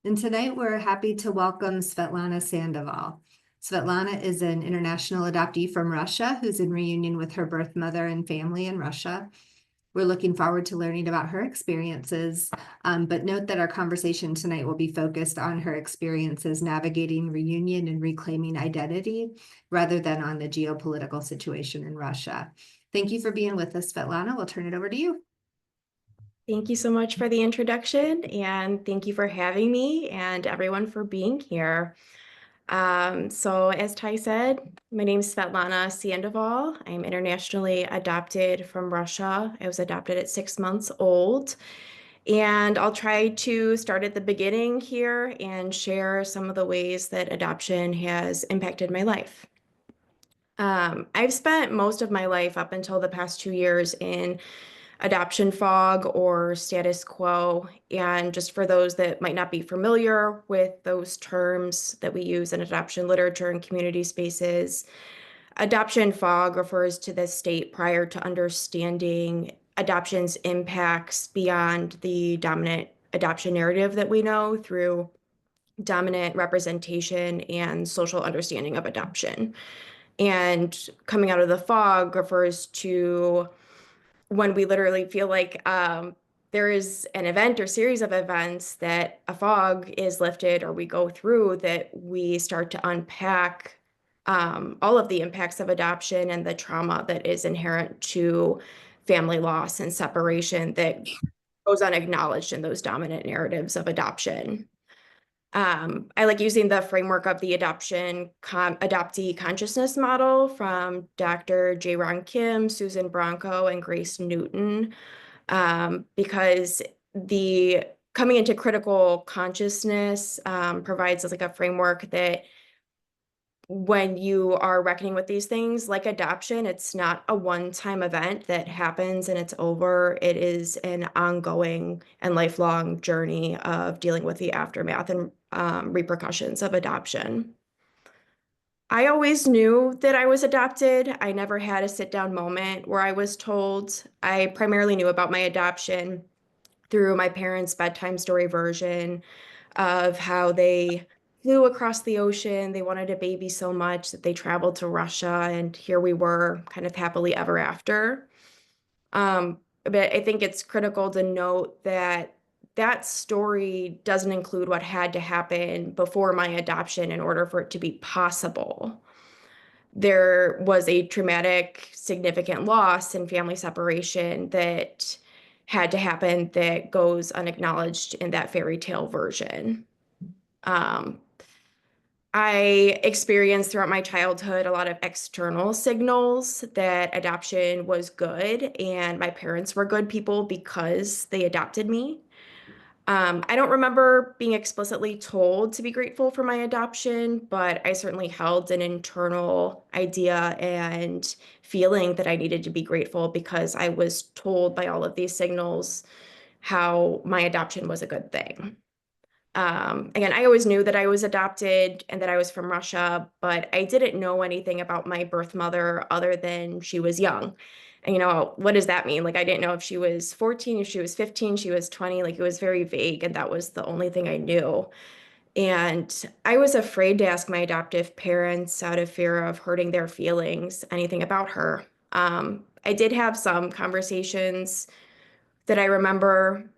And tonight we're happy to welcome Svetlana Sandoval. Svetlana is an international adoptee from Russia who's in reunion with her birth mother and family in Russia. We're looking forward to learning about her experiences, but note that our conversation tonight will be focused on her experiences navigating reunion and reclaiming identity rather than on the geopolitical situation in Russia. Thank you for being with us, Svetlana. We'll turn it over to you. Thank you so much for the introduction, and thank you for having me and everyone for being here. So as Ty said, my name is Svetlana Sandoval. I'm internationally adopted from Russia. I was adopted at 6 months old. And I'll try to start at the beginning here and share some of the ways that adoption has impacted my life. I've spent most of my life up until the past 2 years in adoption fog or status quo. And just for those that might not be familiar with those terms that we use in adoption literature and community spaces, adoption fog refers to the state prior to understanding adoption's impacts beyond the dominant adoption narrative that we know through dominant representation and social understanding of adoption. And coming out of the fog refers to when we literally feel like there is an event or series of events that a fog is lifted or we go through that we start to unpack all of the impacts of adoption and the trauma that is inherent to family loss and separation that goes unacknowledged in those dominant narratives of adoption. I like using the framework of the adoptee consciousness model from Dr. Jae Kim, Susan Bronco, and Grace Newton, because the coming into critical consciousness provides us like a framework that when you are reckoning with these things, like adoption, it's not a one-time event that happens and it's over. It is an ongoing and lifelong journey of dealing with the aftermath and repercussions of adoption. I always knew that I was adopted. I never had a sit-down moment where I was told. I primarily knew about my adoption through my parents' bedtime story version of how they flew across the ocean. They wanted a baby so much that they traveled to Russia, and here we were, kind of happily ever after. But I think it's critical to note that that story doesn't include what had to happen before my adoption in order for it to be possible. There was a traumatic, significant loss and family separation that had to happen that goes unacknowledged in that fairy tale version. Um, I experienced throughout my childhood a lot of external signals that adoption was good and my parents were good people because they adopted me. I don't remember being explicitly told to be grateful for my adoption, but I certainly held an internal idea and feeling that I needed to be grateful because I was told by all of these signals how my adoption was a good thing. Again, I always knew that I was adopted and that I was from Russia, but I didn't know anything about my birth mother other than she was young. And, what does that mean? Like, I didn't know if she was 14, if she was 15, she was 20, like, it was very vague. And that was the only thing I knew. And I was afraid to ask my adoptive parents out of fear of hurting their feelings, anything about her. I did have some conversations that I remember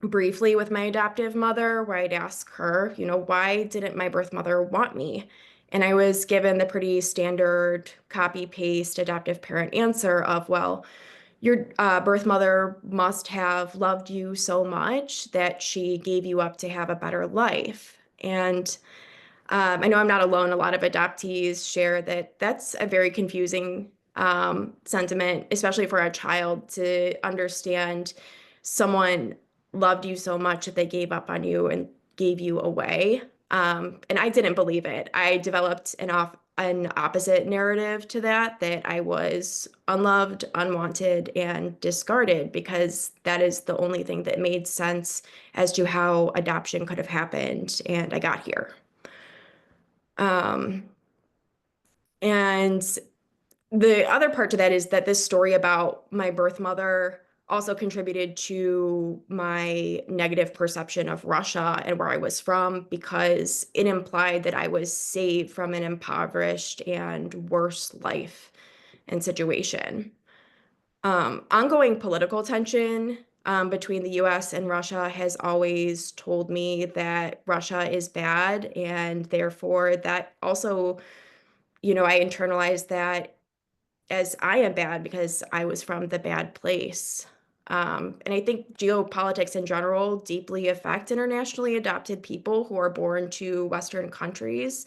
briefly with my adoptive mother where I'd ask her, why didn't my birth mother want me? And I was given the pretty standard copy paste adoptive parent answer of, well, your birth mother must have loved you so much that she gave you up to have a better life. And I know I'm not alone. A lot of adoptees share that that's a very confusing sentiment, especially for a child to understand someone loved you so much that they gave up on you and gave you away. And I didn't believe it. I developed an opposite narrative to that, that I was unloved, unwanted, and discarded because that is the only thing that made sense as to how adoption could have happened. And I got here. Um, and the other part to that is that this story about my birth mother also contributed to my negative perception of Russia and where I was from, because it implied that I was saved from an impoverished and worse life and situation. Ongoing political tension between the US and Russia has always told me that Russia is bad, and therefore that also, I internalized that as I am bad because I was from the bad place. And I think geopolitics in general deeply affect internationally adopted people who are born to Western countries,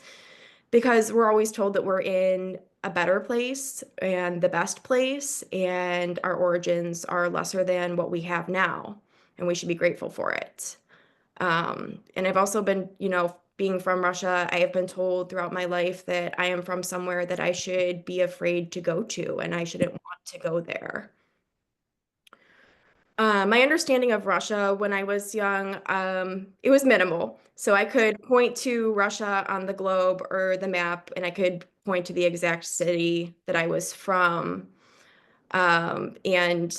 because we're always told that we're in a better place and the best place, and our origins are lesser than what we have now, and we should be grateful for it. And I've also been, being from Russia, I have been told throughout my life that I am from somewhere that I should be afraid to go to, and I shouldn't want to go there. My understanding of Russia when I was young, it was minimal. So I could point to Russia on the globe or the map, and I could point to the exact city that I was from. And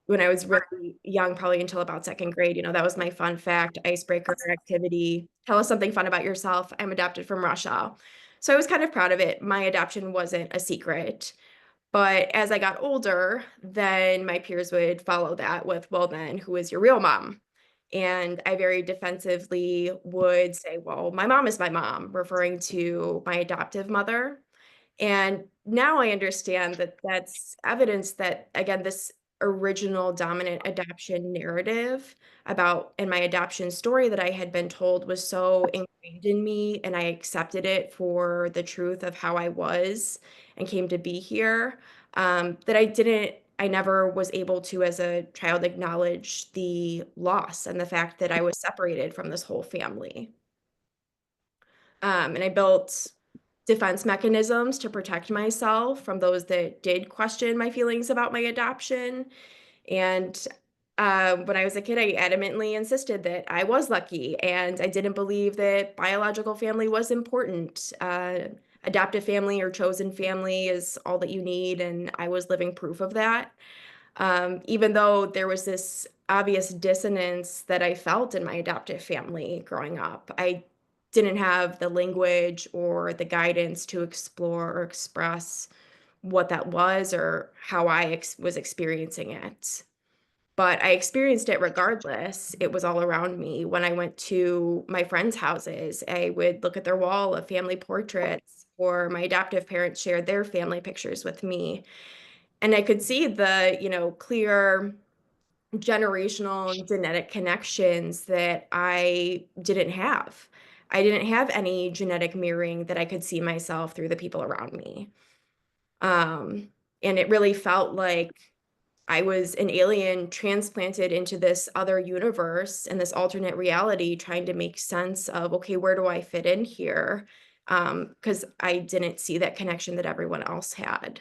when I was really young, probably until about second grade, that was my fun fact, icebreaker activity. Tell us something fun about yourself. I'm adopted from Russia. So I was kind of proud of it. My adoption wasn't a secret. But as I got older, then my peers would follow that with, well, then who is your real mom? And I very defensively would say, well, my mom is my mom, referring to my adoptive mother. And now I understand that that's evidence that, again, this original dominant adoption narrative about and my adoption story that I had been told was so ingrained in me, and I accepted it for the truth of how I was and came to be here, that I never was able to, as a child, acknowledge the loss and the fact that I was separated from this whole family. And I built defense mechanisms to protect myself from those that did question my feelings about my adoption. And when I was a kid, I adamantly insisted that I was lucky, and I didn't believe that biological family was important. Adoptive family or chosen family is all that you need, and I was living proof of that. Even though there was this obvious dissonance that I felt in my adoptive family growing up, I didn't have the language or the guidance to explore or express what that was or how I was experiencing it. But I experienced it regardless. It was all around me. When I went to my friends' houses, I would look at their wall of family portraits, or my adoptive parents shared their family pictures with me. And I could see the, clear generational and genetic connections that I didn't have. I didn't have any genetic mirroring that I could see myself through the people around me. Um, and it really felt like I was an alien transplanted into this other universe and this alternate reality, trying to make sense of, okay, where do I fit in here? Because I didn't see that connection that everyone else had.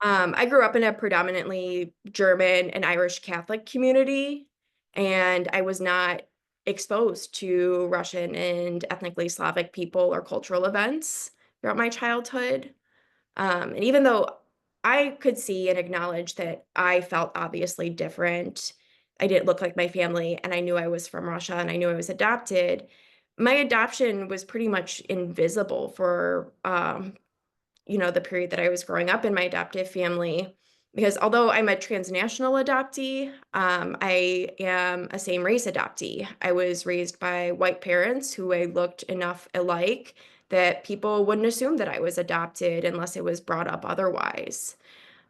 I grew up in a predominantly German and Irish Catholic community, and I was not exposed to Russian and ethnically Slavic people or cultural events throughout my childhood. And even though I could see and acknowledge that I felt obviously different, I didn't look like my family, and I knew I was from Russia and I knew I was adopted, my adoption was pretty much invisible for the period that I was growing up in my adoptive family. Because although I'm a transnational adoptee, I am a same race adoptee. I was raised by white parents who I looked enough alike that people wouldn't assume that I was adopted unless it was brought up otherwise.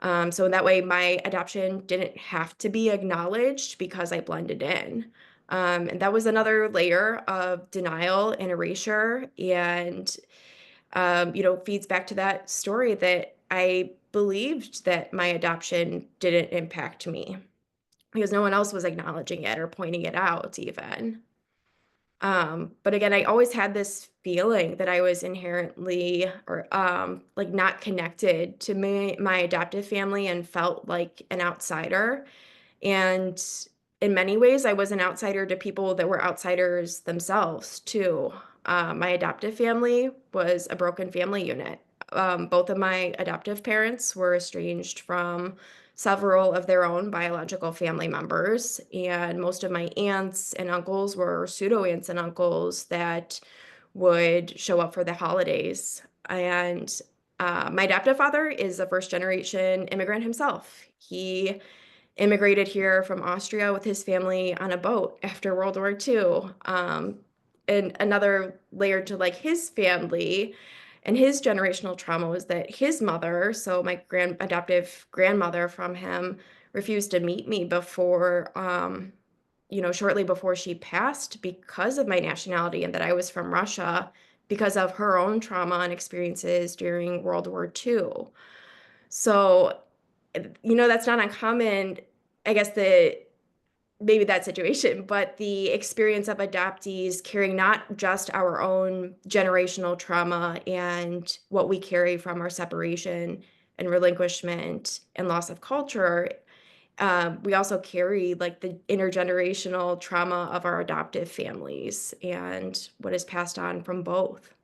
So that way, my adoption didn't have to be acknowledged because I blended in. And that was another layer of denial and erasure. And feeds back to that story that I believed that my adoption didn't impact me because no one else was acknowledging it or pointing it out even. But again, I always had this feeling that I was inherently or like not connected to my adoptive family and felt like an outsider. And in many ways, I was an outsider to people that were outsiders themselves, too. My adoptive family was a broken family unit. Both of my adoptive parents were estranged from several of their own biological family members. And most of my aunts and uncles were pseudo aunts and uncles that would show up for the holidays. And my adoptive father is a first generation immigrant himself. He immigrated here from Austria with his family on a boat after World War II. And another layer to like his family and his generational trauma was that his mother, so my adoptive grandmother from him, refused to meet me before, shortly before she passed because of my nationality and that I was from Russia because of her own trauma and experiences during World War II. So, that's not uncommon, I guess, maybe that situation, but the experience of adoptees carrying not just our own generational trauma and what we carry from our separation and relinquishment and loss of culture, we also carry like the intergenerational trauma of our adoptive families and what is passed on from both.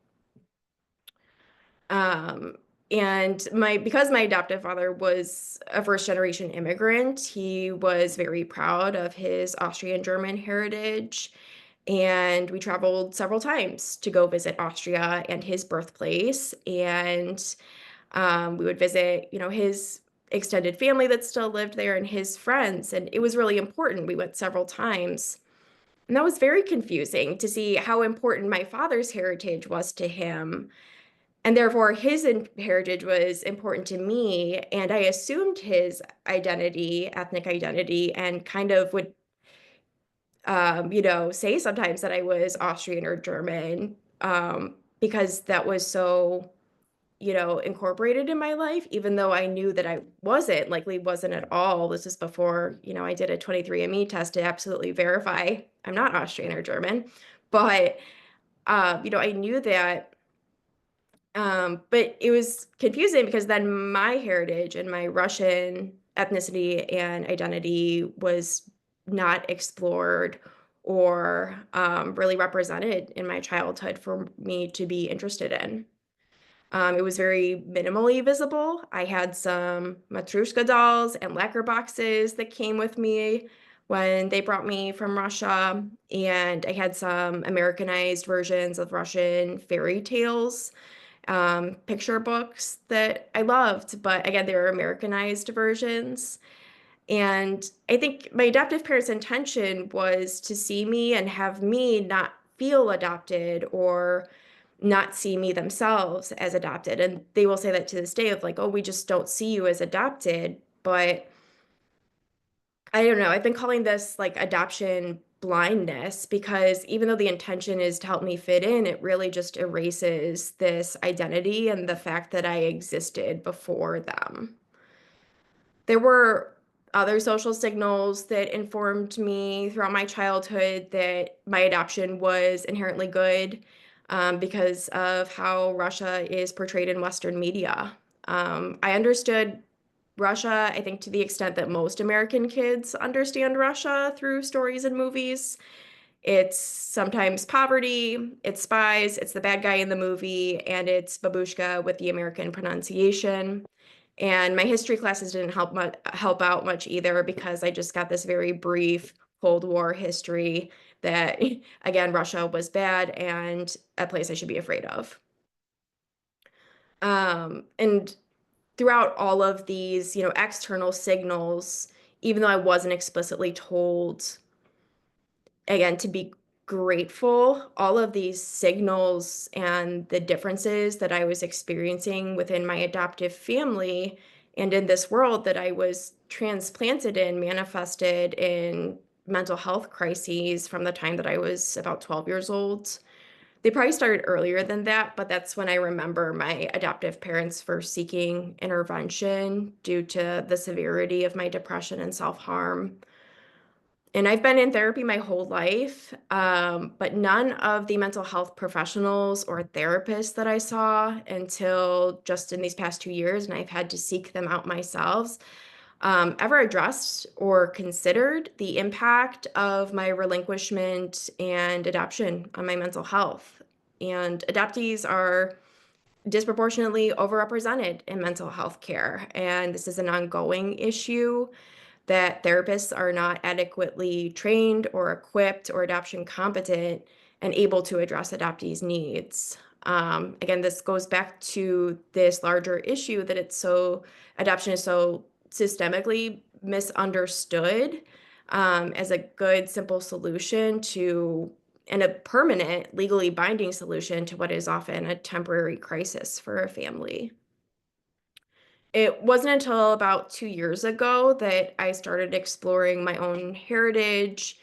Um, and because my adoptive father was a first generation immigrant, he was very proud of his Austrian German heritage. And we traveled several times to go visit Austria and his birthplace. And we would visit, his extended family that still lived there and his friends. And it was really important. We went several times. And that was very confusing to see how important my father's heritage was to him, and therefore, his heritage was important to me, and I assumed his identity, ethnic identity, and kind of would, say sometimes that I was Austrian or German, because that was so, incorporated in my life, even though I knew that I wasn't, likely wasn't at all. This is before, I did a 23andMe test to absolutely verify I'm not Austrian or German. But, I knew that. But it was confusing because then my heritage and my Russian ethnicity and identity was not explored or really represented in my childhood for me to be interested in. It was very minimally visible. I had some Matryoshka dolls and lacquer boxes that came with me when they brought me from Russia, and I had some Americanized versions of Russian fairy tales, picture books that I loved, but again, they were Americanized versions. And I think my adoptive parents' intention was to see me and have me not feel adopted or not see me themselves as adopted. And they will say that to this day of like, oh, we just don't see you as adopted. But I don't know. I've been calling this like adoption blindness because even though the intention is to help me fit in, it really just erases this identity and the fact that I existed before them. There were other social signals that informed me throughout my childhood that my adoption was inherently good, because of how Russia is portrayed in Western media. I understood Russia, I think, to the extent that most American kids understand Russia through stories and movies. It's sometimes poverty, it's spies, it's the bad guy in the movie, and it's babushka with the American pronunciation. And my history classes didn't help out much either because I just got this very brief Cold War history that, again, Russia was bad and a place I should be afraid of. And throughout all of these, external signals, even though I wasn't explicitly told, again, to be grateful, all of these signals and the differences that I was experiencing within my adoptive family and in this world that I was transplanted in manifested in mental health crises from the time that I was about 12 years old. They probably started earlier than that, but that's when I remember my adoptive parents first seeking intervention due to the severity of my depression and self-harm. And I've been in therapy my whole life, but none of the mental health professionals or therapists that I saw until just in these past 2 years, and I've had to seek them out myself, ever addressed or considered the impact of my relinquishment and adoption on my mental health. And adoptees are disproportionately overrepresented in mental health care. And this is an ongoing issue that therapists are not adequately trained or equipped or adoption competent and able to address adoptees' needs. Again, this goes back to this larger issue that adoption is so systemically misunderstood as a good, simple solution to and a permanent, legally binding solution to what is often a temporary crisis for a family. It wasn't until about 2 years ago that I started exploring my own heritage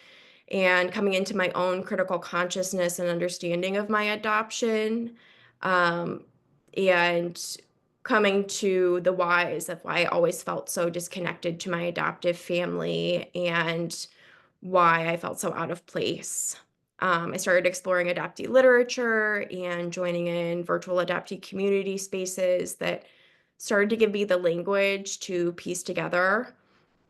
and coming into my own critical consciousness and understanding of my adoption, um, and coming to the whys of why I always felt so disconnected to my adoptive family and why I felt so out of place. I started exploring adoptee literature and joining in virtual adoptee community spaces that started to give me the language to piece together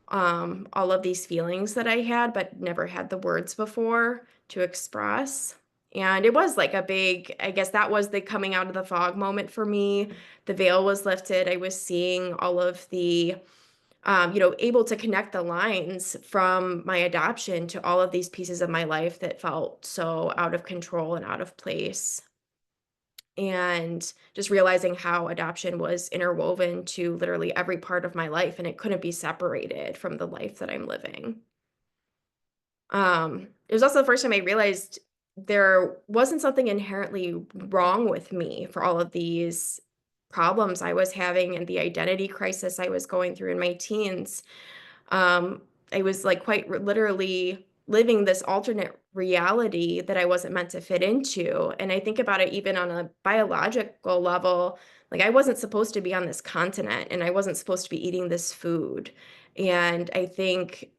all of these feelings that I had, but never had the words before to express. And it was like a big, I guess that was the coming out of the fog moment for me. The veil was lifted. I was seeing all of the able to connect the lines from my adoption to all of these pieces of my life that felt so out of control and out of place. And just realizing how adoption was interwoven to literally every part of my life, and it couldn't be separated from the life that I'm living. It was also the first time I realized there wasn't something inherently wrong with me for all of these problems I was having and the identity crisis I was going through in my teens. um, I was like quite literally living this alternate reality that I wasn't meant to fit into. And I think about it even on a biological level. Like, I wasn't supposed to be on this continent and I wasn't supposed to be eating this food. And I think,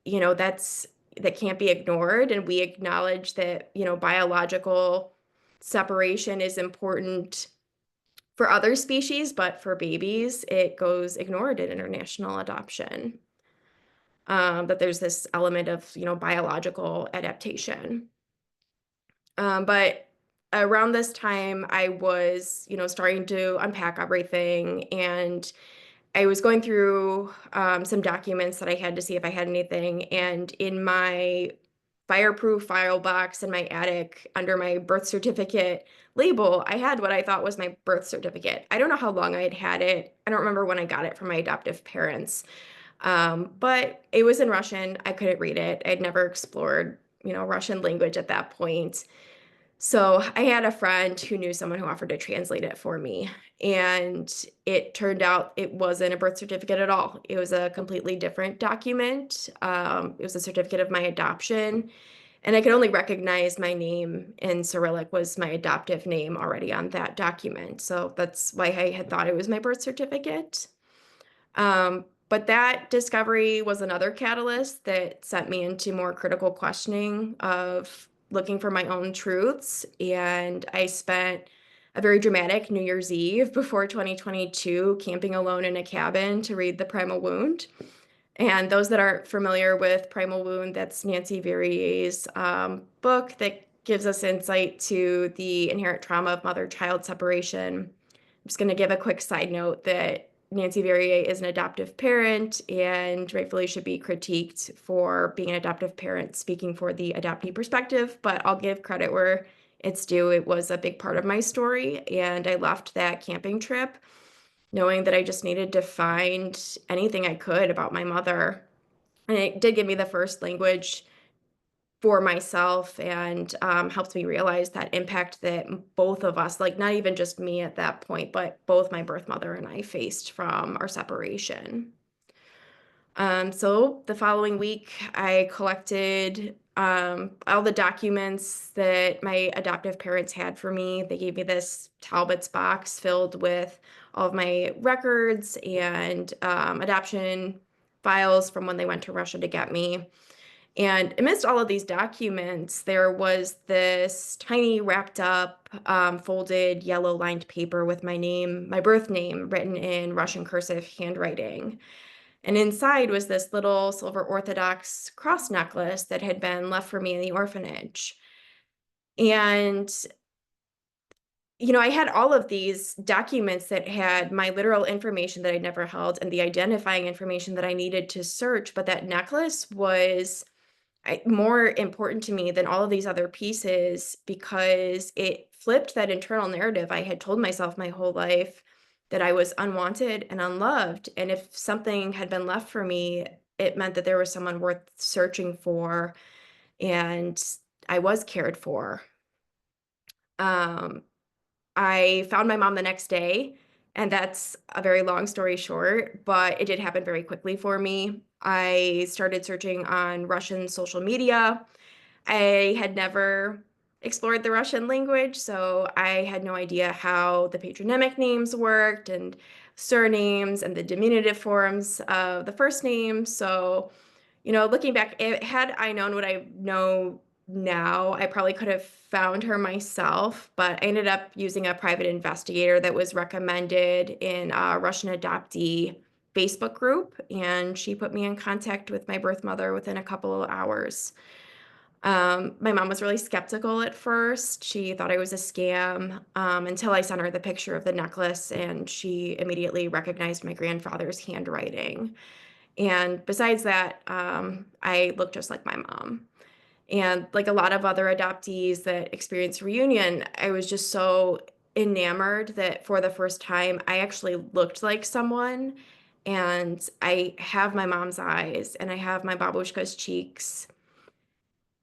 that can't be ignored. And we acknowledge that, biological separation is important for other species, but for babies, it goes ignored in international adoption. That there's this element of, biological adaptation. But around this time, I was, starting to unpack everything, and I was going through some documents that I had to see if I had anything. And in my fireproof file box in my attic, under my birth certificate label, I had what I thought was my birth certificate. I don't know how long I had had it. I don't remember when I got it from my adoptive parents. But it was in Russian. I couldn't read it. I'd never explored, Russian language at that point. So I had a friend who knew someone who offered to translate it for me. And it turned out it wasn't a birth certificate at all. It was a completely different document. It was a certificate of my adoption. And I could only recognize my name in Cyrillic was my adoptive name already on that document. So that's why I had thought it was my birth certificate. But that discovery was another catalyst that sent me into more critical questioning of looking for my own truths. And I spent a very dramatic New Year's Eve before 2022 camping alone in a cabin to read The Primal Wound. And those that aren't familiar with Primal Wound, that's Nancy Verrier's book that gives us insight to the inherent trauma of mother-child separation. I'm just going to give a quick side note that Nancy Verrier is an adoptive parent and rightfully should be critiqued for being an adoptive parent, speaking for the adoptee perspective, but I'll give credit where it's due. It was a big part of my story, and I left that camping trip knowing that I just needed to find anything I could about my mother. And it did give me the first language for myself and helped me realize that impact that both of us, like not even just me at that point, but both my birth mother and I faced from our separation. So the following week, I collected all the documents that my adoptive parents had for me. They gave me this Talbot's box filled with all of my records and adoption files from when they went to Russia to get me. And amidst all of these documents, there was this tiny wrapped up, folded yellow lined paper with my name, my birth name, written in Russian cursive handwriting. And inside was this little silver Orthodox cross necklace that had been left for me in the orphanage. And I had all of these documents that had my literal information that I'd never held and the identifying information that I needed to search, but that necklace was more important to me than all of these other pieces because it flipped that internal narrative I had told myself my whole life that I was unwanted and unloved. And if something had been left for me, it meant that there was someone worth searching for and I was cared for. Um, I found my mom the next day, and that's a very long story short, but it did happen very quickly for me. I started searching on Russian social media. I had never explored the Russian language, so I had no idea how the patronymic names worked and surnames and the diminutive forms of the first name. So, looking back, had I known what I know now, I probably could have found her myself, but I ended up using a private investigator that was recommended in a Russian adoptee Facebook group, and she put me in contact with my birth mother within a couple of hours. My mom was really skeptical at first. She thought I was a scam, until I sent her the picture of the necklace, and she immediately recognized my grandfather's handwriting. And besides that, I look just like my mom. And like a lot of other adoptees that experience reunion, I was just so enamored that for the first time, I actually looked like someone. And I have my mom's eyes and I have my babushka's cheeks.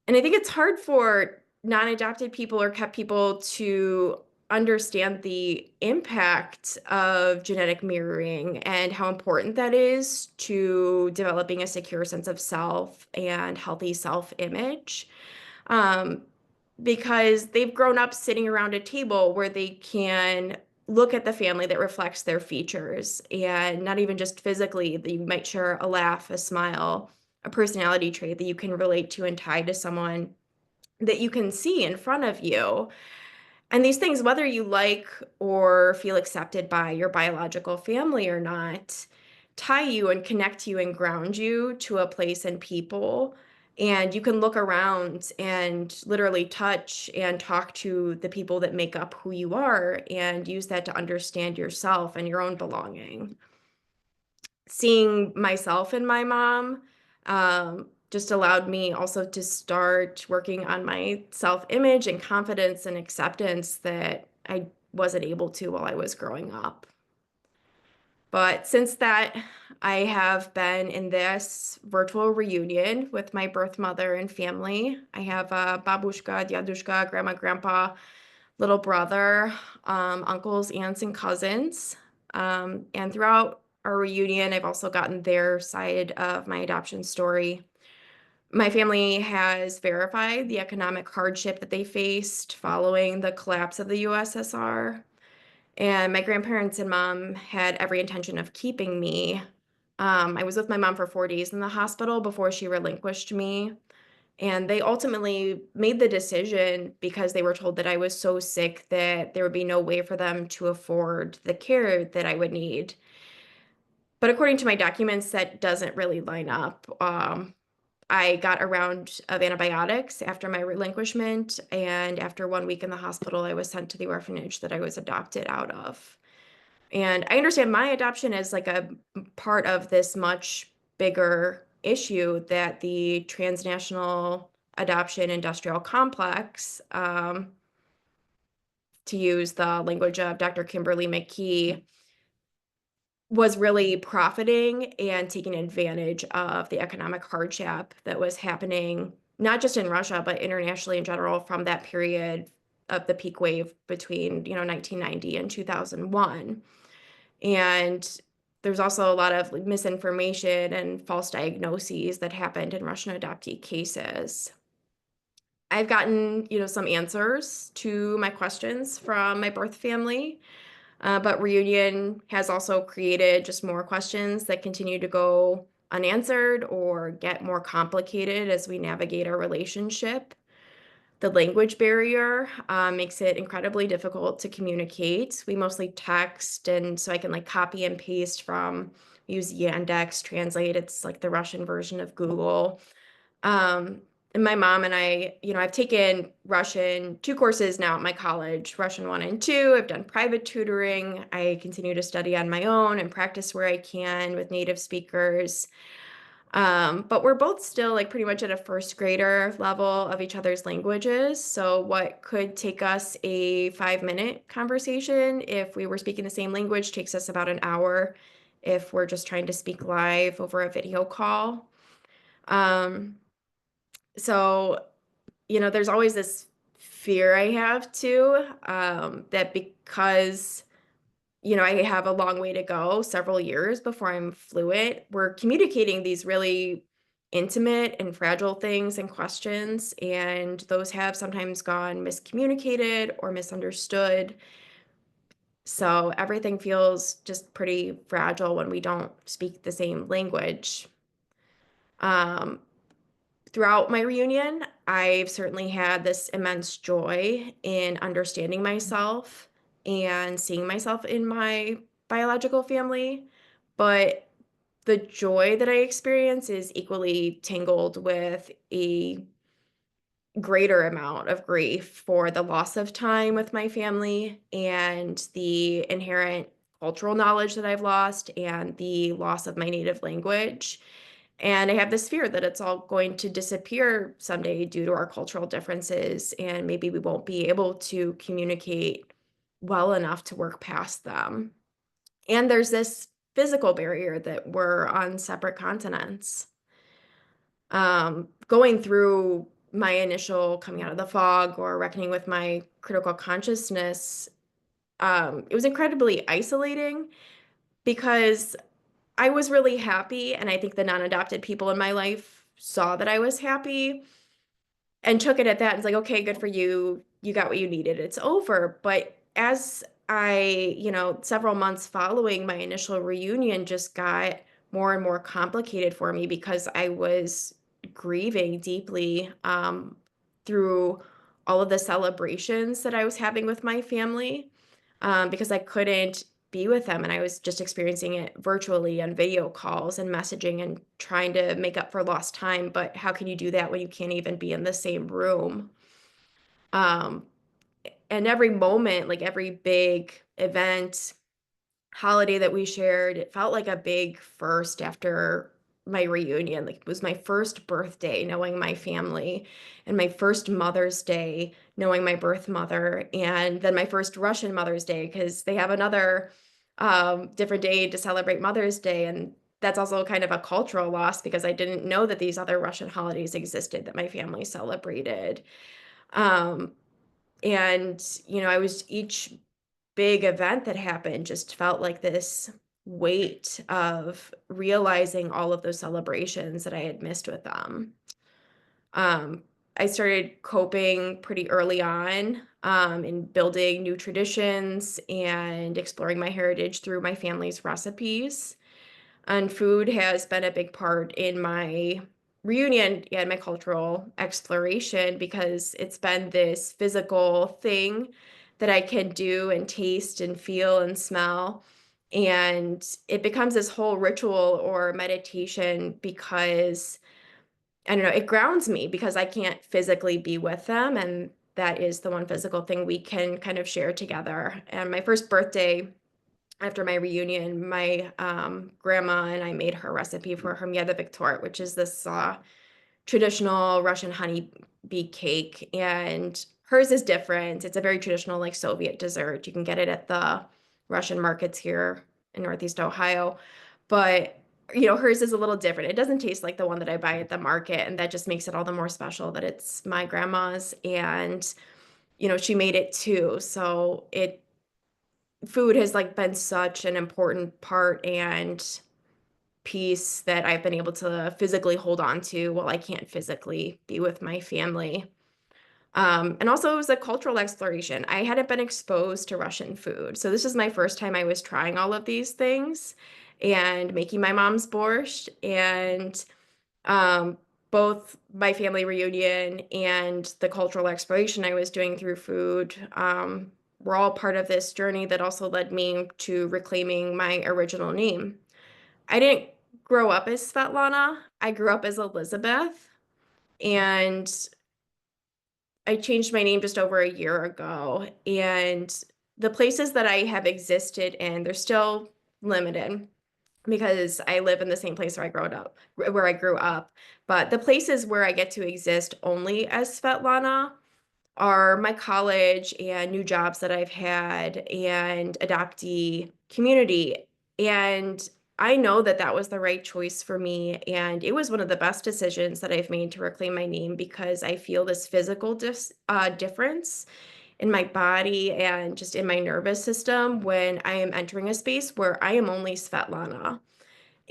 And I think it's hard for non-adopted people or kept people to understand the impact of genetic mirroring and how important that is to developing a secure sense of self and healthy self-image. Um, because they've grown up sitting around a table where they can look at the family that reflects their features and not even just physically, that you might share a laugh, a smile, a personality trait that you can relate to and tie to someone that you can see in front of you. And these things, whether you like or feel accepted by your biological family or not, tie you and connect you and ground you to a place and people. And you can look around and literally touch and talk to the people that make up who you are and use that to understand yourself and your own belonging. Seeing myself in my mom just allowed me also to start working on my self-image and confidence and acceptance that I wasn't able to while I was growing up. But since that, I have been in this virtual reunion with my birth mother and family. I have a babushka, dyadushka, grandma, grandpa, little brother, uncles, aunts, and cousins. And throughout our reunion, I've also gotten their side of my adoption story. My family has verified the economic hardship that they faced following the collapse of the USSR. And my grandparents and mom had every intention of keeping me. I was with my mom for 4 days in the hospital before she relinquished me. And they ultimately made the decision because they were told that I was so sick that there would be no way for them to afford the care that I would need. But according to my documents, that doesn't really line up. I got a round of antibiotics after my relinquishment, and after 1 week in the hospital, I was sent to the orphanage that I was adopted out of. And I understand my adoption is like a part of this much bigger issue that the transnational adoption industrial complex, to use the language of Dr. Kimberly McKee, was really profiting and taking advantage of the economic hardship that was happening, not just in Russia, but internationally in general from that period of the peak wave between, 1990 and 2001. And there's also a lot of like, misinformation and false diagnoses that happened in Russian adoptee cases. I've gotten, some answers to my questions from my birth family, but reunion has also created just more questions that continue to go unanswered or get more complicated as we navigate our relationship. The language barrier makes it incredibly difficult to communicate. We mostly text, and so I can like copy and paste from use Yandex Translate. It's like the Russian version of Google. Um, And my mom and I, I've taken Russian 2 courses now at my college, Russian 1 and 2. I've done private tutoring. I continue to study on my own and practice where I can with native speakers. But we're both still like pretty much at a first grader level of each other's languages. So what could take us a 5-minute conversation if we were speaking the same language takes us about an hour if we're just trying to speak live over a video call. Um, so, there's always this fear I have too, that because I have a long way to go, several years before I'm fluent. We're communicating these really intimate and fragile things and questions, and those have sometimes gone miscommunicated or misunderstood. So everything feels just pretty fragile when we don't speak the same language. Um, Throughout my reunion, I've certainly had this immense joy in understanding myself and seeing myself in my biological family. But the joy that I experience is equally tangled with a greater amount of grief for the loss of time with my family and the inherent cultural knowledge that I've lost and the loss of my native language. And I have this fear that it's all going to disappear someday due to our cultural differences, and maybe we won't be able to communicate well enough to work past them. And there's this physical barrier that we're on separate continents. Going through my initial coming out of the fog or reckoning with my critical consciousness, it was incredibly isolating because I was really happy, and I think the non-adopted people in my life saw that I was happy and took it at that. It's like, okay, good for you. You got what you needed. It's over. But as several months following my initial reunion just got more and more complicated for me because I was grieving deeply through all of the celebrations that I was having with my family because I couldn't be with them and I was just experiencing it virtually on video calls and messaging and trying to make up for lost time. But how can you do that when you can't even be in the same room? Um, and every moment, like every big event, holiday that we shared, it felt like a big first after my reunion. Like it was my first birthday knowing my family, and my first Mother's Day knowing my birth mother, and then my first Russian Mother's Day because they have another different day to celebrate Mother's Day. And that's also kind of a cultural loss because I didn't know that these other Russian holidays existed that my family celebrated. Um, and, I was each big event that happened just felt like this weight of realizing all of those celebrations that I had missed with them. Um, I started coping pretty early on in building new traditions and exploring my heritage through my family's recipes. And food has been a big part in my reunion and my cultural exploration because it's been this physical thing that I can do and taste and feel and smell. And it becomes this whole ritual or meditation because I don't know, it grounds me because I can't physically be with them. And that is the one physical thing we can kind of share together. And my first birthday, after my reunion, my grandma and I made her recipe for her miedovik tort, which is this traditional Russian honey bee cake. And hers is different. It's a very traditional, like Soviet dessert. You can get it at the Russian markets here in Northeast Ohio. But, hers is a little different. It doesn't taste like the one that I buy at the market. And that just makes it all the more special that it's my grandma's. And, she made it too. So food has like been such an important part and piece that I've been able to physically hold on to while I can't physically be with my family. And also it was a cultural exploration. I hadn't been exposed to Russian food. So this is my first time I was trying all of these things and making my mom's borscht and um, both my family reunion and the cultural exploration I was doing through food were all part of this journey that also led me to reclaiming my original name. I didn't grow up as Svetlana. I grew up as Elizabeth. And I changed my name just over a year ago. And the places that I have existed in, they're still limited because I live in the same place where I grew up. But the places where I get to exist only as Svetlana are my college and new jobs that I've had and adoptee community. And I know that that was the right choice for me. And it was one of the best decisions that I've made to reclaim my name because I feel this physical difference in my body and just in my nervous system when I am entering a space where I am only Svetlana.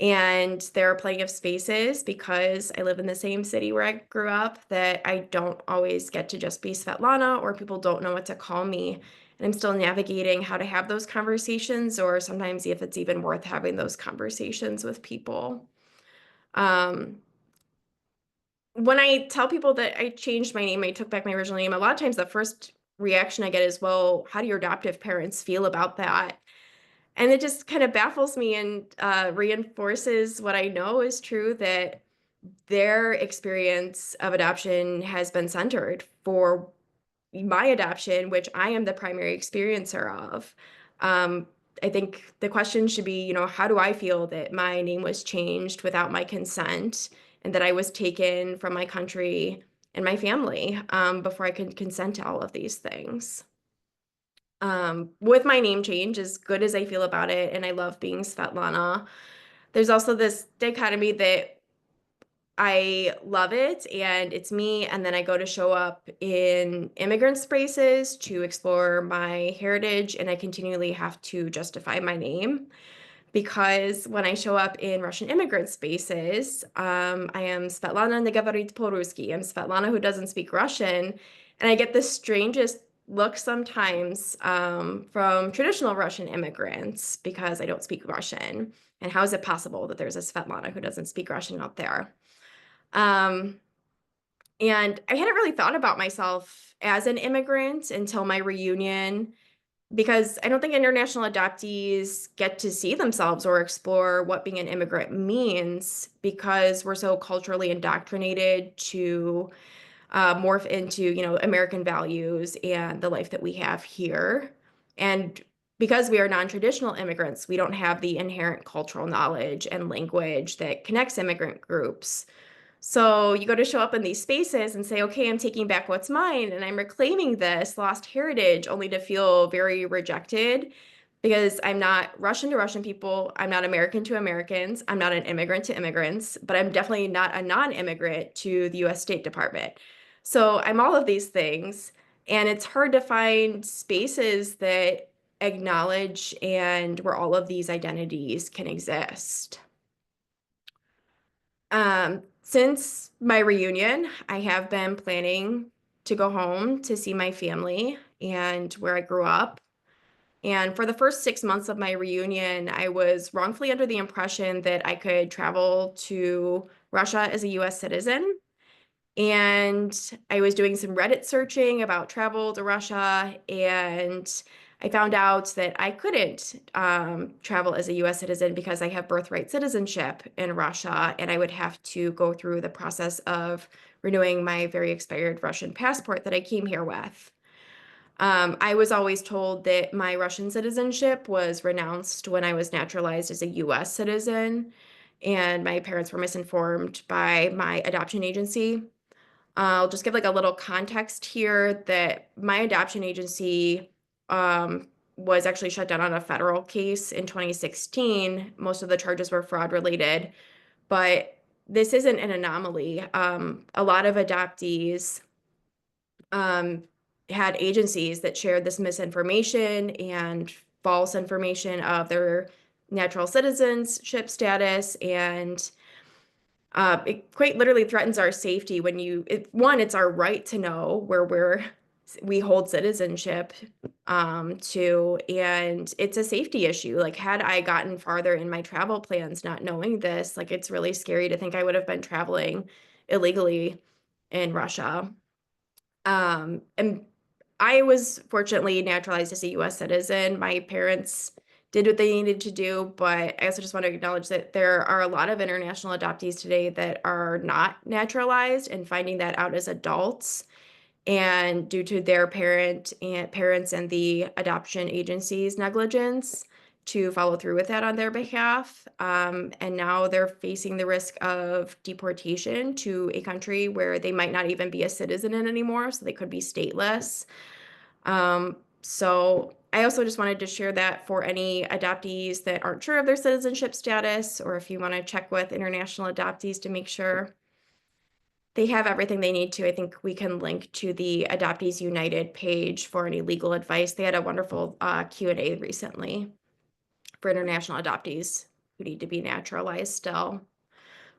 And there are plenty of spaces because I live in the same city where I grew up that I don't always get to just be Svetlana, or people don't know what to call me. And I'm still navigating how to have those conversations, or sometimes if it's even worth having those conversations with people. Um, when I tell people that I changed my name, I took back my original name, a lot of times the first reaction I get is, well, how do your adoptive parents feel about that? And it just kind of baffles me and reinforces what I know is true, that their experience of adoption has been centered for my adoption, which I am the primary experiencer of. Um, I think the question should be, how do I feel that my name was changed without my consent and that I was taken from my country and my family before I could consent to all of these things? With my name change, as good as I feel about it, and I love being Svetlana, there's also this dichotomy that I love it and it's me, and then I go to show up in immigrant spaces to explore my heritage, and I continually have to justify my name because when I show up in Russian immigrant spaces, I am Svetlana не говорит по-русски. I'm Svetlana who doesn't speak Russian. And I get the strangest look sometimes from traditional Russian immigrants because I don't speak Russian. And how is it possible that there's a Svetlana who doesn't speak Russian out there? Um, and I hadn't really thought about myself as an immigrant until my reunion because I don't think international adoptees get to see themselves or explore what being an immigrant means because we're so culturally indoctrinated to morph into, American values and the life that we have here. And because we are non-traditional immigrants, we don't have the inherent cultural knowledge and language that connects immigrant groups. So you go to show up in these spaces and say, okay, I'm taking back what's mine and I'm reclaiming this lost heritage, only to feel very rejected because I'm not Russian to Russian people. I'm not American to Americans. I'm not an immigrant to immigrants, but I'm definitely not a non-immigrant to the US State Department. So I'm all of these things. And it's hard to find spaces that acknowledge and where all of these identities can exist. Since my reunion, I have been planning to go home to see my family and where I grew up. And for the first 6 months of my reunion, I was wrongfully under the impression that I could travel to Russia as a US citizen. And I was doing some Reddit searching about travel to Russia, and I found out that I couldn't travel as a US citizen because I have birthright citizenship in Russia, and I would have to go through the process of renewing my very expired Russian passport that I came here with. I was always told that my Russian citizenship was renounced when I was naturalized as a US citizen, and my parents were misinformed by my adoption agency. I'll just give like a little context here that my adoption agency was actually shut down on a federal case in 2016. Most of the charges were fraud related, but this isn't an anomaly. A lot of adoptees um, had agencies that shared this misinformation and false information of their natural citizenship status, and it quite literally threatens our safety when it's our right to know where we hold citizenship to, and it's a safety issue. Like, had I gotten farther in my travel plans not knowing this, like, it's really scary to think I would have been traveling illegally in Russia. And I was fortunately naturalized as a US citizen. My parents did what they needed to do. But I also just want to acknowledge that there are a lot of international adoptees today that are not naturalized and finding that out as adults. And due to their parents and the adoption agency's negligence to follow through with that on their behalf. And now they're facing the risk of deportation to a country where they might not even be a citizen in anymore, so they could be stateless. So I also just wanted to share that for any adoptees that aren't sure of their citizenship status, or if you want to check with international adoptees to make sure they have everything they need to. I think we can link to the Adoptees United page for any legal advice. They had a wonderful Q&A recently for international adoptees who need to be naturalized still.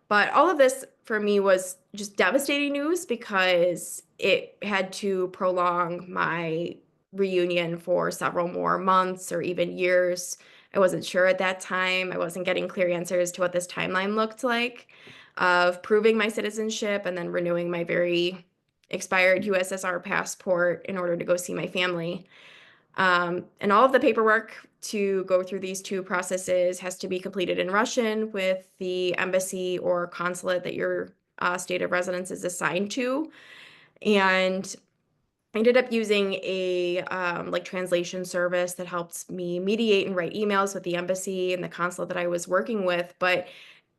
But all of this for me was just devastating news because it had to prolong my reunion for several more months or even years. I wasn't sure at that time. I wasn't getting clear answers to what this timeline looked like of proving my citizenship and then renewing my very expired USSR passport in order to go see my family. And all of the paperwork to go through these two processes has to be completed in Russian with the embassy or consulate that your state of residence is assigned to. And I ended up using a like translation service that helped me mediate and write emails with the embassy and the consulate that I was working with. But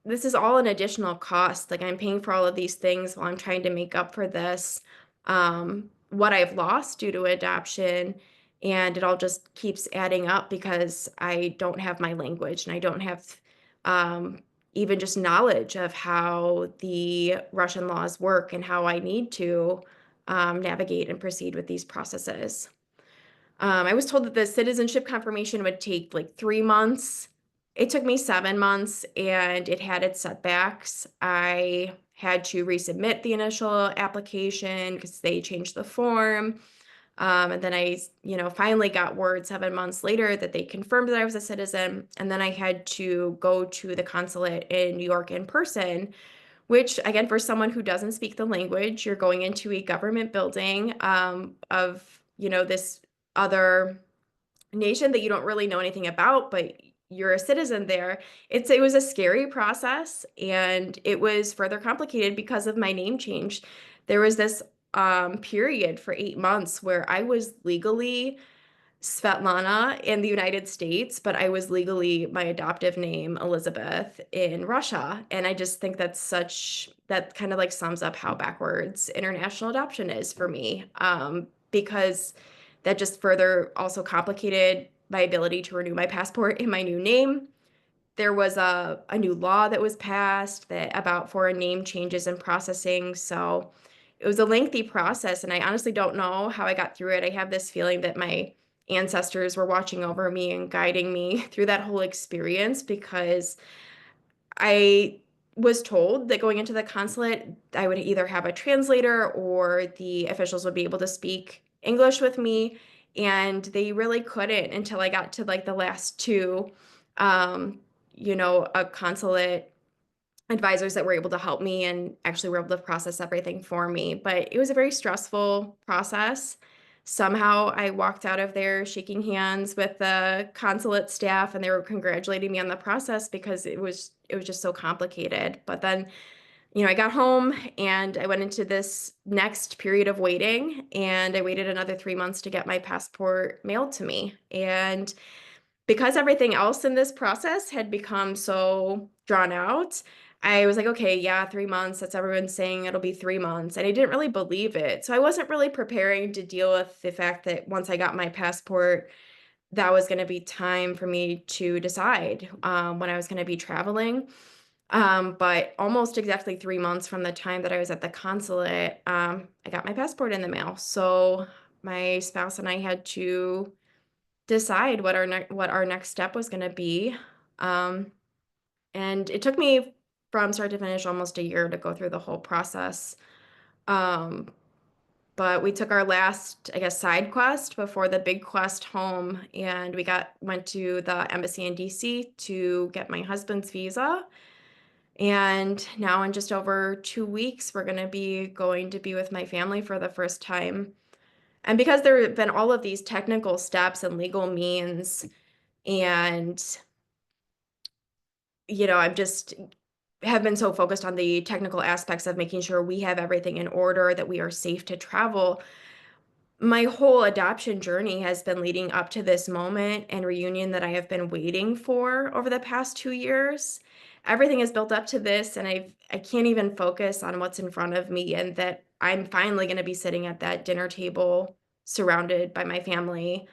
this is all an additional cost. Like I'm paying for all of these things while I'm trying to make up for this, what I've lost due to adoption. And it all just keeps adding up because I don't have my language and I don't have um, even just knowledge of how the Russian laws work and how I need to navigate and proceed with these processes. I was told that the citizenship confirmation would take like 3 months. It took me 7 months and it had its setbacks. I had to resubmit the initial application because they changed the form. And then I, finally got word 7 months later that they confirmed that I was a citizen. And then I had to go to the consulate in New York in person, which again, for someone who doesn't speak the language, you're going into a government building of, this other nation that you don't really know anything about, but you're a citizen there. It was a scary process, and it was further complicated because of my name change. There was this period for 8 months where I was legally Svetlana in the United States, but I was legally my adoptive name, Elizabeth, in Russia. And I just think that kind of like sums up how backwards international adoption is for me, because that just further also complicated my ability to renew my passport in my new name. There was a new law that was passed that about foreign name changes and processing. So it was a lengthy process, and I honestly don't know how I got through it. I have this feeling that my ancestors were watching over me and guiding me through that whole experience because I was told that going into the consulate, I would either have a translator or the officials would be able to speak English with me. And they really couldn't until I got to like the last two, um, a consulate advisors that were able to help me and actually were able to process everything for me. But it was a very stressful process. Somehow I walked out of there shaking hands with the consulate staff and they were congratulating me on the process because it was just so complicated. But then, I got home and I went into this next period of waiting and I waited another 3 months to get my passport mailed to me. And because everything else in this process had become so drawn out, I was like, okay, yeah, 3 months. That's everyone saying it'll be 3 months. And I didn't really believe it. So I wasn't really preparing to deal with the fact that once I got my passport, that was going to be time for me to decide when I was going to be traveling. But almost exactly 3 months from the time that I was at the consulate, I got my passport in the mail. So my spouse and I had to decide what our next step was going to be. Um, and it took me from start to finish almost a year to go through the whole process. Um, but we took our last, I guess, side quest before the big quest home, and went to the embassy in DC to get my husband's visa. And now in just over 2 weeks, we're going to be with my family for the first time. And because there have been all of these technical steps and legal means, And, I'm just have been so focused on the technical aspects of making sure we have everything in order, that we are safe to travel. My whole adoption journey has been leading up to this moment and reunion that I have been waiting for over the past 2 years. Everything is built up to this, and I can't even focus on what's in front of me, and that I'm finally gonna be sitting at that dinner table surrounded by my family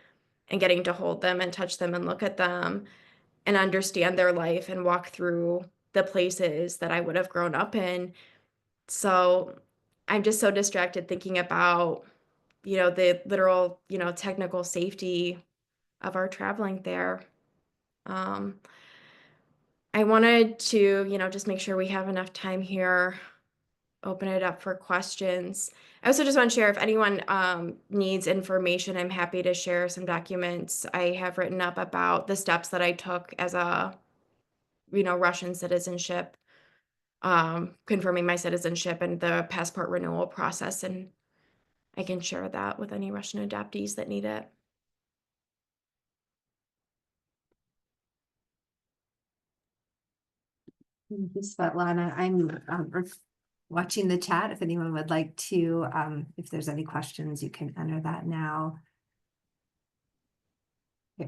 and getting to hold them and touch them and look at them and understand their life and walk through the places that I would have grown up in. So, I'm just so distracted thinking about, the literal, technical safety of our traveling there. Um, I wanted to, just make sure we have enough time here, open it up for questions. I also just want to share if anyone needs information, I'm happy to share some documents I have written up about the steps that I took as a, Russian citizenship, confirming my citizenship and the passport renewal process. And I can share that with any Russian adoptees that need it. Thank you, Svetlana. I'm watching the chat. If anyone would like to, if there's any questions, you can enter that now.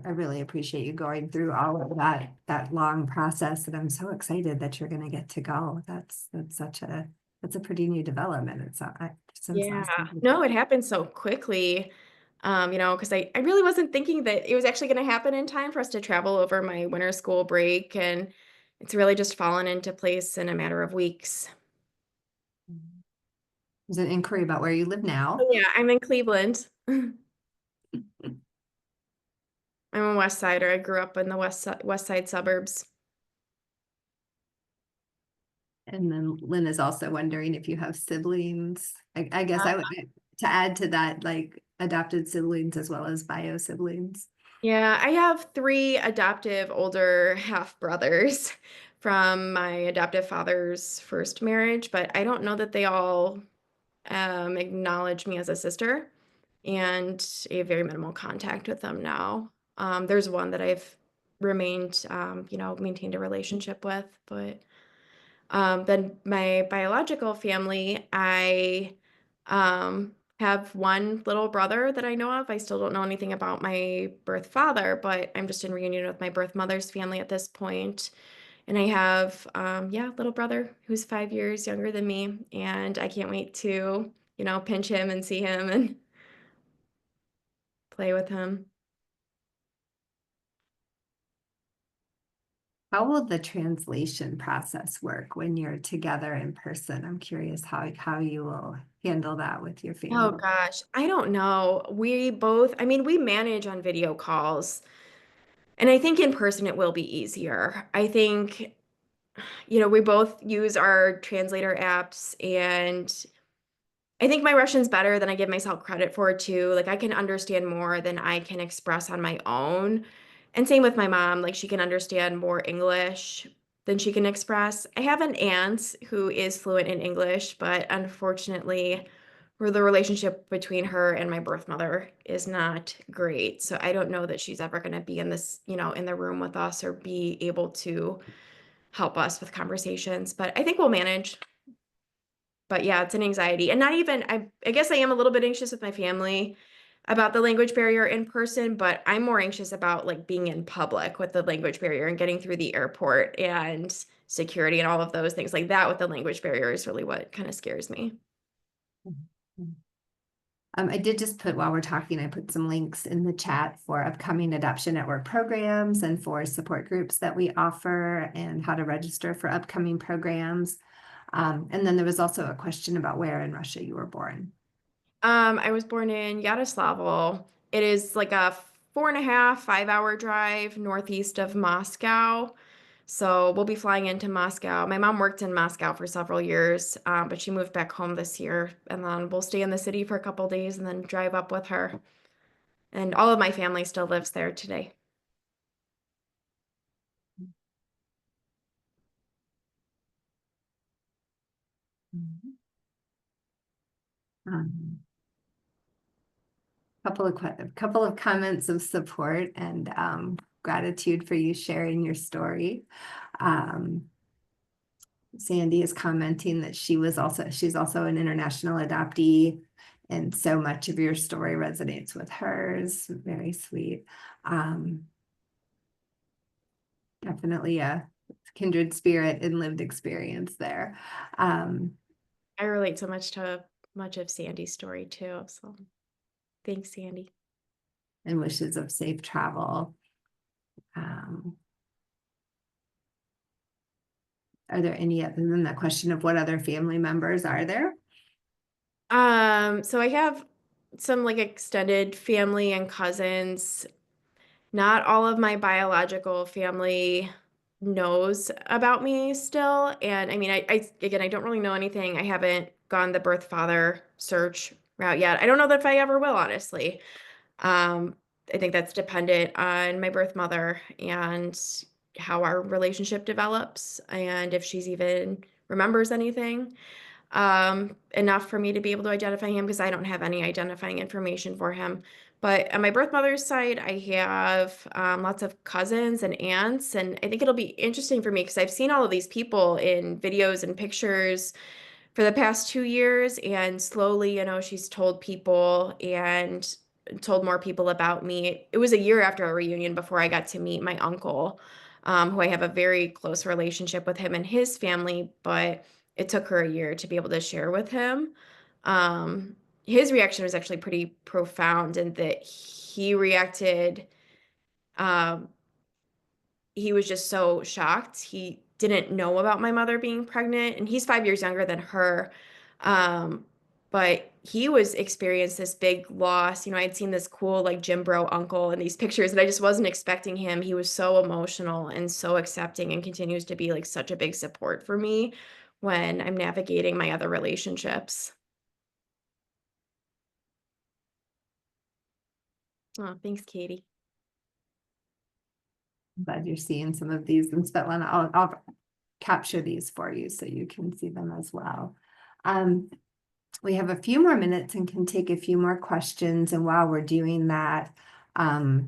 I really appreciate you going through all of that long process, and I'm so excited that you're going to get to go. That's a pretty new development. Since Yeah. last week. No, it happened so quickly, because I really wasn't thinking that it was actually going to happen in time for us to travel over my winter school break. And it's really just fallen into place in a matter of weeks. There's an inquiry about where you live now. Oh, yeah, I'm in Cleveland. I'm a West Sider. I grew up in the West Side suburbs. And then Lynn is also wondering if you have siblings. I guess I would to add to that, like adopted siblings as well as bio siblings. Yeah, I have 3 adoptive older half brothers from my adoptive father's first marriage, but I don't know that they all acknowledge me as a sister, and I have very minimal contact with them now. There's one that I've remained, maintained a relationship with, but then my biological family, I have one little brother that I know of. I still don't know anything about my birth father, but I'm just in reunion with my birth mother's family at this point. And I have, little brother who's 5 years younger than me, and I can't wait to, pinch him and see him and play with him. How will the translation process work when you're together in person? I'm curious how you will handle that with your Oh family. gosh, I don't know. We manage on video calls, and I think in person it will be easier. I think, we both use our translator apps, and I think my Russian's better than I give myself credit for too. Like I can understand more than I can express on my own. And same with my mom, like she can understand more English than she can express. I have an aunt who is fluent in English, but unfortunately, where the relationship between her and my birth mother is not great. So I don't know that she's ever going to be in this, in the room with us or be able to help us with conversations, but I think we'll manage. But yeah, it's an anxiety. And not even I guess I am a little bit anxious with my family about the language barrier in person, but I'm more anxious about like being in public with the language barrier and getting through the airport and security and all of those things like that with the language barrier is really what kind of scares me. I did just put, while we're talking, I put some links in the chat for upcoming Adoption Network programs and for support groups that we offer and how to register for upcoming programs. And then there was also a question about where in Russia you were born. I was born in Yaroslavl. It is like a 4.5, 5-hour drive northeast of Moscow. So we'll be flying into Moscow. My mom worked in Moscow for several years, but she moved back home this year. And then we'll stay in the city for a couple days and then drive up with her. And all of my family still lives there today. Um, couple of comments of support and gratitude for you sharing your story. Sandy is commenting that she's also an international adoptee, and so much of your story resonates with hers. Very sweet. Definitely a kindred spirit and lived experience there. I relate so much to much of Sandy's story too. So thanks, Sandy. And wishes of safe travel. Are there any other than that question of what other family members are there? So I have some like extended family and cousins. Not all of my biological family knows about me still. And I mean, again, I don't really know anything. I haven't gone the birth father search route yet. I don't know that if I ever will, honestly. Um, I think that's dependent on my birth mother and how our relationship develops and if she's even remembers anything enough for me to be able to identify him because I don't have any identifying information for him. But on my birth mother's side, I have lots of cousins and aunts, and I think it'll be interesting for me because I've seen all of these people in videos and pictures for the past 2 years, and slowly, she's told people and told more people about me. It was a year after our reunion before I got to meet my uncle, who I have a very close relationship with him and his family, but it took her a year to be able to share with him. Um, his reaction was actually pretty profound in that um, he was just so shocked. He didn't know about my mother being pregnant, and he's 5 years younger than her. Um, but he was experienced this big loss. I'd seen this cool like Jim Bro uncle in these pictures, and I just wasn't expecting him. He was so emotional and so accepting and continues to be like such a big support for me when I'm navigating my other relationships. Oh, thanks, Katie. I'm glad you're seeing some of these. And Svetlana, I'll capture these for you so you can see them as well. We have a few more minutes and can take a few more questions. And while we're doing that, I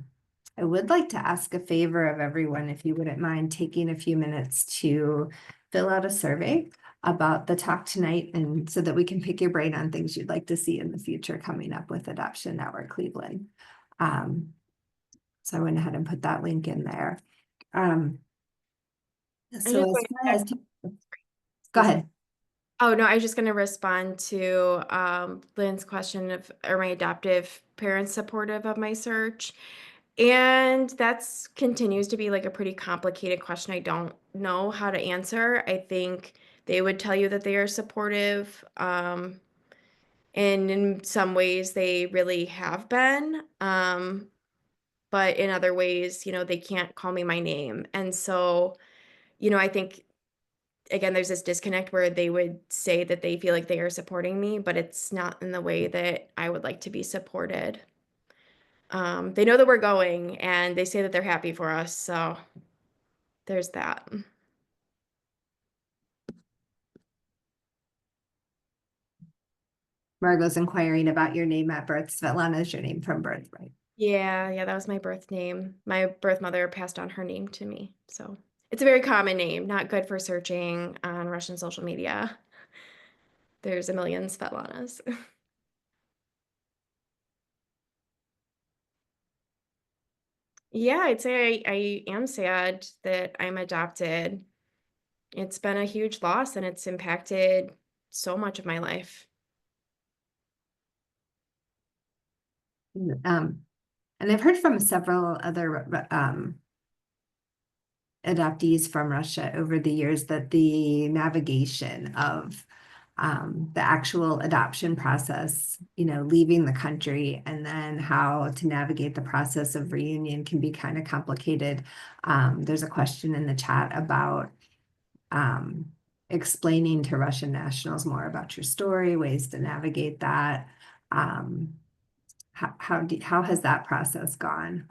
would like to ask a favor of everyone, if you wouldn't mind taking a few minutes to fill out a survey about the talk tonight, and so that we can pick your brain on things you'd like to see in the future coming up with Adoption Network Cleveland. So I went ahead and put that link in there. I So just as want far as, go Excuse me. ahead. Oh, no, I was just going to respond to Lynn's question of are my adoptive parents supportive of my search? And that's continues to be like a pretty complicated question. I don't know how to answer. I think they would tell you that they are supportive. And in some ways they really have been. But in other ways, they can't call me my name. And so, I think again, there's this disconnect where they would say that they feel like they are supporting me, but it's not in the way that I would like to be supported. They know that we're going and they say that they're happy for us. So there's that. Margot's inquiring about your name at birth. Svetlana is your name from birth, right? Yeah, that was my birth name. My birth mother passed on her name to me. So it's a very common name, not good for searching on Russian social media. There's a million Svetlanas. Yeah, I'd say I am sad that I'm adopted. It's been a huge loss and it's impacted so much of my life. Um, and I've heard from several other adoptees from Russia over the years that the navigation of the actual adoption process, leaving the country, and then how to navigate the process of reunion can be kind of complicated. There's a question in the chat about explaining to Russian nationals more about your story, ways to navigate that. How has that process gone?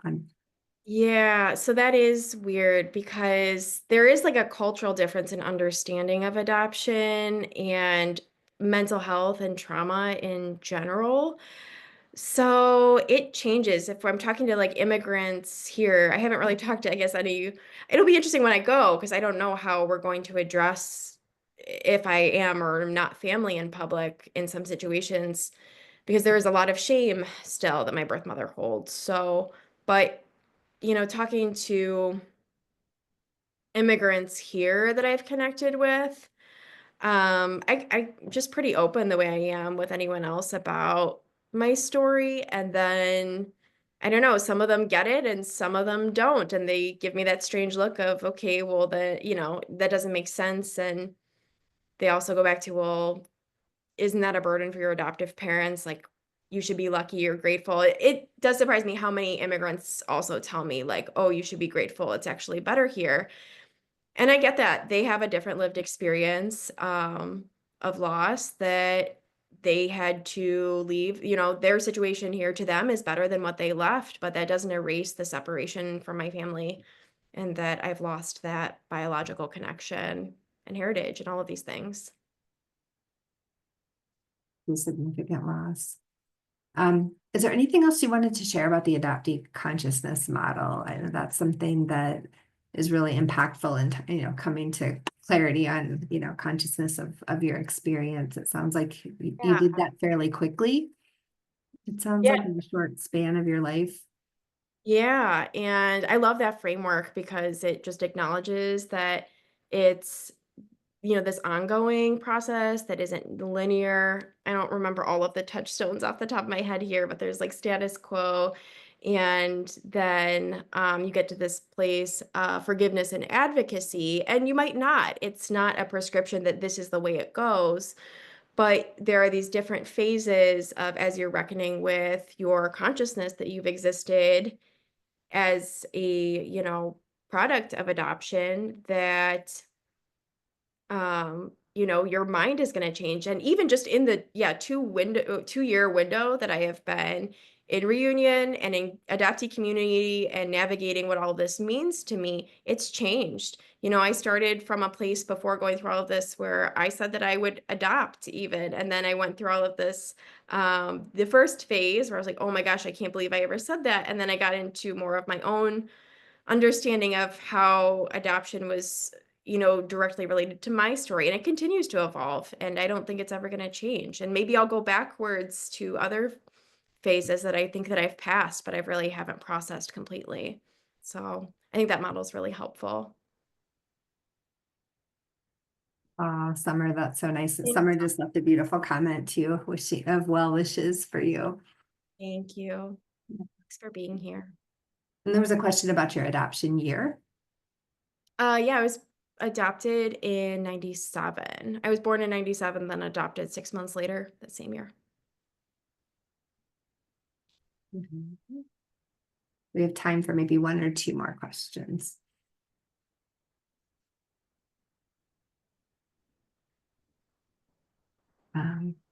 Yeah, so that is weird because there is like a cultural difference in understanding of adoption and mental health and trauma in general. So it changes. If I'm talking to like immigrants here, I haven't really talked to, I guess, any. It'll be interesting when I go because I don't know how we're going to address if I am or am not family in public in some situations because there is a lot of shame still that my birth mother holds. So, but talking to immigrants here that I've connected with, I'm just pretty open the way I am with anyone else about my story, and then I don't know, some of them get it and some of them don't, and they give me that strange look of, okay, well, that doesn't make sense, and they also go back to, well, isn't that a burden for your adoptive parents? Like, you should be lucky or grateful. It does surprise me how many immigrants also tell me, like, oh, you should be grateful. It's actually better here. And I get that. They have a different lived experience, of loss that they had to leave. Their situation here to them is better than what they left, but that doesn't erase the separation from my family and that I've lost that biological connection and heritage and all of these things. A significant loss. Is there anything else you wanted to share about the adoptee consciousness model? I know that's something that is really impactful in, coming to clarity on, consciousness of your experience. It sounds like you Yeah. did that fairly quickly. It sounds Yeah. like in a short span of your life. Yeah, and I love that framework because it just acknowledges that it's this ongoing process that isn't linear. I don't remember all of the touchstones off the top of my head here, but there's like status quo. And then you get to this place, forgiveness and advocacy, and you might not. It's not a prescription that this is the way it goes, but there are these different phases of as you're reckoning with your consciousness that you've existed as a, product of adoption that your mind is going to change. And even just in the 2-year window that I have been in reunion and in adoptee community and navigating what all this means to me, it's changed. I started from a place before going through all of this where I said that I would adopt even. And then I went through all of this, the first phase where I was like, oh my gosh, I can't believe I ever said that. And then I got into more of my own understanding of how adoption was, directly related to my story. And it continues to evolve. And I don't think it's ever going to change. And maybe I'll go backwards to other phases that I think that I've passed, but I really haven't processed completely. So I think that model is really helpful. Summer, that's so nice. Thank Summer just left a beautiful comment too, wishing of well wishes for you. thank you. Thanks for being here. And there was a question about your adoption year. Yeah, I was adopted in 97. I was born in 97, then adopted 6 months later that same year. Mhm. We have time for maybe one or two more questions.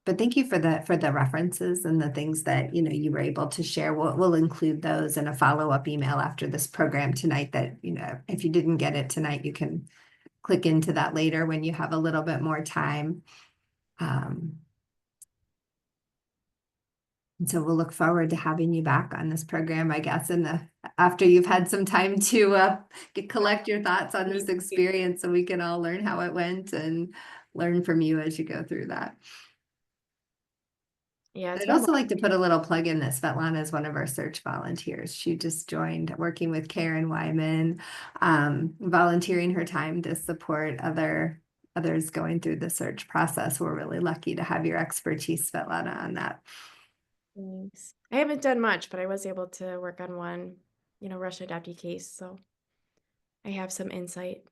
But thank you for the references and the things that you were able to share. We'll include those in a follow-up email after this program tonight that if you didn't get it tonight, you can click into that later when you have a little bit more time. And so we'll look forward to having you back on this program, I guess, after you've had some time to collect your thoughts on this experience so we can all learn how it went and learn from you as you go through that. Yeah, it's I'd been a also lot. like to put a little plug in that Svetlana is one of our search volunteers. She just joined working with Karen Wyman, volunteering her time to support others going through the search process. We're really lucky to have your expertise, Svetlana, on that. Thanks. I haven't done much, but I was able to work on one, Russian adoptee case, so I have some insight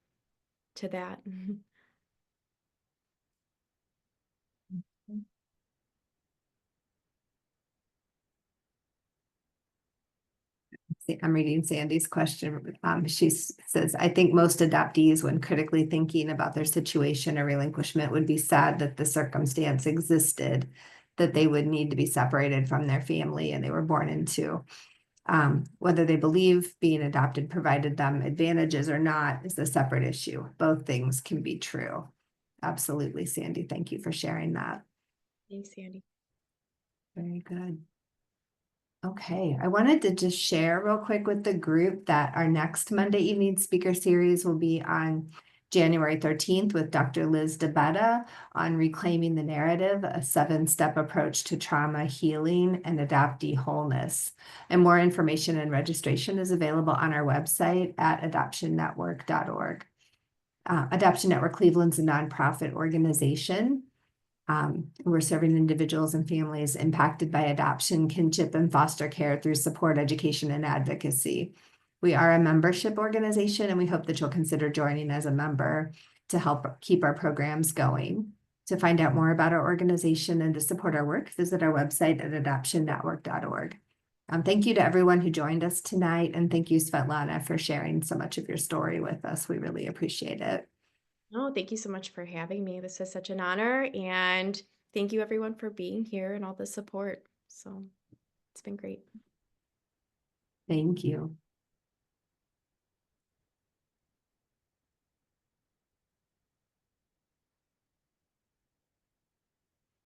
to that. I'm reading Sandy's question. She says, I think most adoptees, when critically thinking about their situation or relinquishment, would be sad that the circumstance existed, that they would need to be separated from their family and they were born into. Whether they believe being adopted provided them advantages or not is a separate issue. Both things can be true. Absolutely, Sandy. Thank you for sharing that. Thanks, Sandy. Very good. Okay, I wanted to just share real quick with the group that our next Monday evening speaker series will be on January 13th with Dr. Liz DeBetta on Reclaiming the Narrative, a 7-step approach to trauma healing and adoptee wholeness. And more information and registration is available on our website at adoptionnetwork.org. Adoption Network Cleveland's a nonprofit organization. We're serving individuals and families impacted by adoption, kinship, and foster care through support, education, and advocacy. We are a membership organization, and we hope that you'll consider joining as a member to help keep our programs going. To find out more about our organization and to support our work, visit our website at adoptionnetwork.org. Thank you to everyone who joined us tonight, and thank you, Svetlana, for sharing so much of your story with us. We really appreciate it. Oh, thank you so much for having me. This is such an honor. And thank you everyone for being here and all the support. So it's been great. Thank you.